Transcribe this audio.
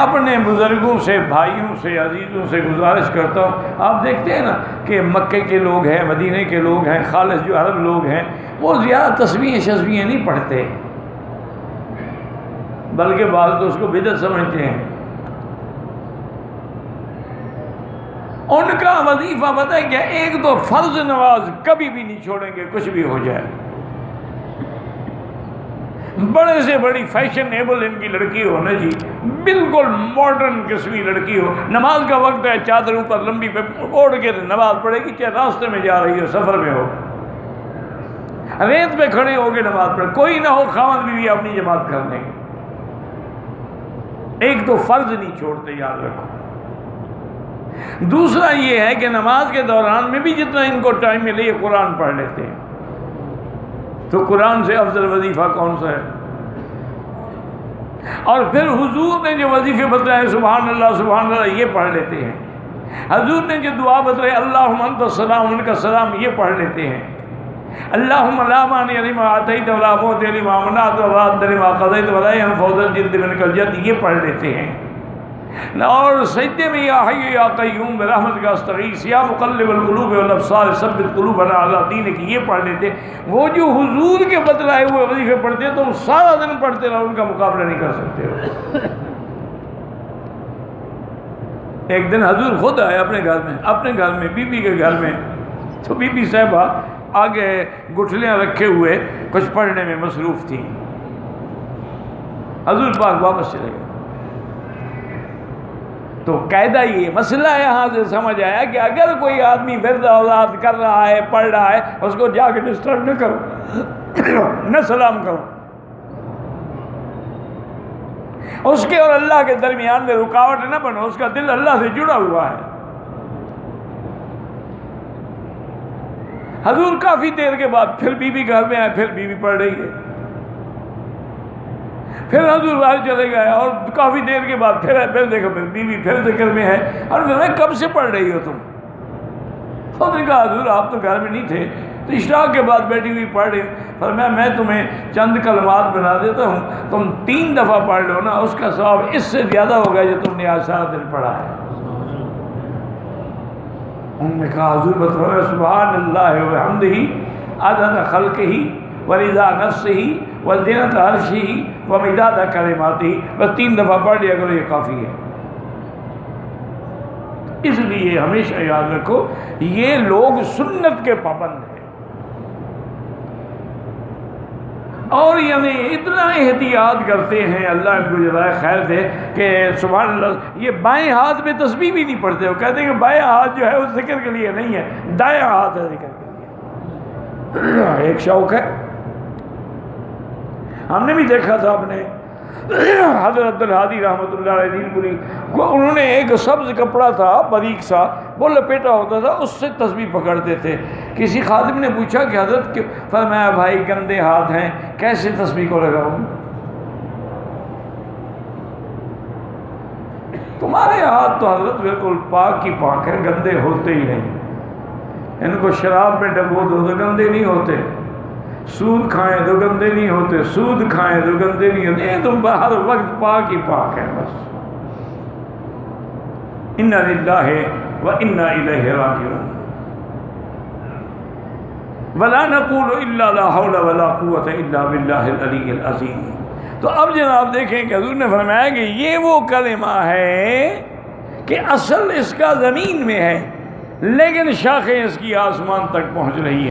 اپنے بزرگوں سے، بھائیوں سے، عزیزوں سے گزارش کرتا ہوں، آپ دیکھتے ہیں نا کہ مکے کے لوگ ہیں، مدینے کے لوگ ہیں، خالص جو عرب لوگ ہیں، وہ زیادہ تسبیحیں شسبیحیں نہیں پڑھتے، بلکہ بعض تو اس کو بدعت سمجھتے ہیں۔ ان کا وظیفہ پتہ ہے کیا؟ ایک تو فرض نماز کبھی بھی نہیں چھوڑیں گے، کچھ بھی ہو جائے، بڑے سے بڑی فیشنیبل ان کی لڑکی ہو نا جی، بالکل ماڈرن قسمی لڑکی ہو، نماز کا وقت ہے، چادر اوپر لمبی پہ اوڑھ کے نماز پڑھے گی، چاہے راستے میں جا رہی ہو، سفر میں ہو، ریت پہ کھڑے ہو کے نماز پڑھے، کوئی نہ ہو خاوند بیوی اپنی جماعت کرنے۔ ایک تو فرض نہیں چھوڑتے، یاد رکھو۔ دوسرا یہ ہے کہ نماز کے دوران میں بھی جتنا ان کو ٹائم ملے یہ قرآن پڑھ لیتے ہیں۔ تو قرآن سے افضل وظیفہ کون سا ہے؟ اور پھر حضور نے جو وظیفے بتائے، سبحان اللہ یہ پڑھ لیتے ہیں۔ حضور نے جو دعا بتائی، اللہم انت السلام ان کا سلام، یہ پڑھ لیتے ہیں۔ اللہم لا مانع لما اعطیت ولا معطی لما منعت ولا راد لما قضیت ولا ينفع ذا الجد منک الجد، یہ پڑھ لیتے ہیں۔ اور سجدے میں یا حی یا قیوم برحمتک استغیث یا مقلب القلوب والابصار ثبت قلوبنا علی دینک، یہ پڑھ لیتے۔ وہ جو حضور کے بتلائے ہوئے وظیفے پڑھتے تو سارا دن پڑھتے رہو، ان کا مقابلہ نہیں کر سکتے ہو۔ ایک دن حضور خود آئے اپنے گھر میں بی بی کے گھر میں، تو بی بی صاحبہ آگے گٹھلیاں رکھے ہوئے کچھ پڑھنے میں مصروف تھیں۔ حضور پاک واپس چلے گئے۔ تو قاعدہ یہ مسئلہ یہاں سے سمجھ آیا کہ اگر کوئی آدمی ورد اولاد کر رہا ہے، پڑھ رہا ہے، اس کو جا کے ڈسٹرب نہ کرو، نہ سلام کرو۔ اس کے اور اللہ کے درمیان میں رکاوٹ نہ بنو، اس کا دل اللہ سے جڑا ہوا ہے۔ حضور کافی دیر کے بعد پھر بی بی گھر میں آئے، پھر بی بی پڑھ رہی ہے، پھر حضور باہر چلے گئے، اور کافی دیر کے بعد پھر دیکھو بیوی پھر ذکر میں ہے، اور پھر کب سے پڑھ رہی ہو تم؟ اس نے کہا حضور آپ تو گھر میں نہیں تھے، تو اشراق کے بعد بیٹھی ہوئی پڑھ رہی ہوں۔ فرمایا میں تمہیں چند کلمات بنا دیتا ہوں، تم 3 دفعہ پڑھ لو نا، اس کا ثواب اس سے زیادہ ہوگا جو تم نے آج سارا دن پڑھا ہے۔ انہوں نے کہا حضور بتاؤ سبحان اللہ وبحمدہ عدد خلقہ ورضا نفسہ وزنۃ عرشہ ومداد کلماتہ، بس 3 دفعہ پڑھ لیا کرو، یہ کافی ہے۔ اس لیے ہمیشہ یاد رکھو یہ لوگ سنت کے پابند ہیں، اور یعنی اتنا احتیاط کرتے ہیں، اللہ ان کو جزائے خیر دے، کہ سبحان اللہ یہ بائیں ہاتھ میں تسبیح بھی نہیں پڑھتے، وہ کہتے ہیں کہ بائیں ہاتھ جو ہے وہ ذکر کے لیے نہیں ہے، دائیں ہاتھ ہے ذکر کے لیے۔ ایک شوق ہے، ہم نے بھی دیکھا تھا اپنے حضرت عبدالہادی رحمۃ اللہ علیہ دین پوری، انہوں نے ایک سبز کپڑا تھا باریک سا، وہ لپیٹا ہوتا تھا، اس سے تسبیح پکڑتے تھے۔ کسی خادم نے پوچھا کہ حضرت، فرمایا بھائی گندے ہاتھ ہیں، کیسے تسبیح کو لگاؤں؟ تمہارے ہاتھ تو حضرت بالکل پاک ہی پاک ہے، گندے ہوتے ہی نہیں، ان کو شراب میں ڈبو دو تو گندے نہیں ہوتے، سود کھائیں تو گندے نہیں ہوتے، سود کھائیں تو گندے نہیں ہوتے، یہ تو ہر وقت پاک ہی پاک ہے بس۔ انا للہ و انا الیہ راجعون، ولا نقول الا لا حول ولا قوۃ الا باللہ العلی العظیم۔ تو اب جناب دیکھیں کہ حضور نے فرمایا کہ یہ وہ کلمہ ہے کہ اصل اس کا زمین میں ہے، لیکن شاخیں اس کی آسمان تک پہنچ رہی ہیں۔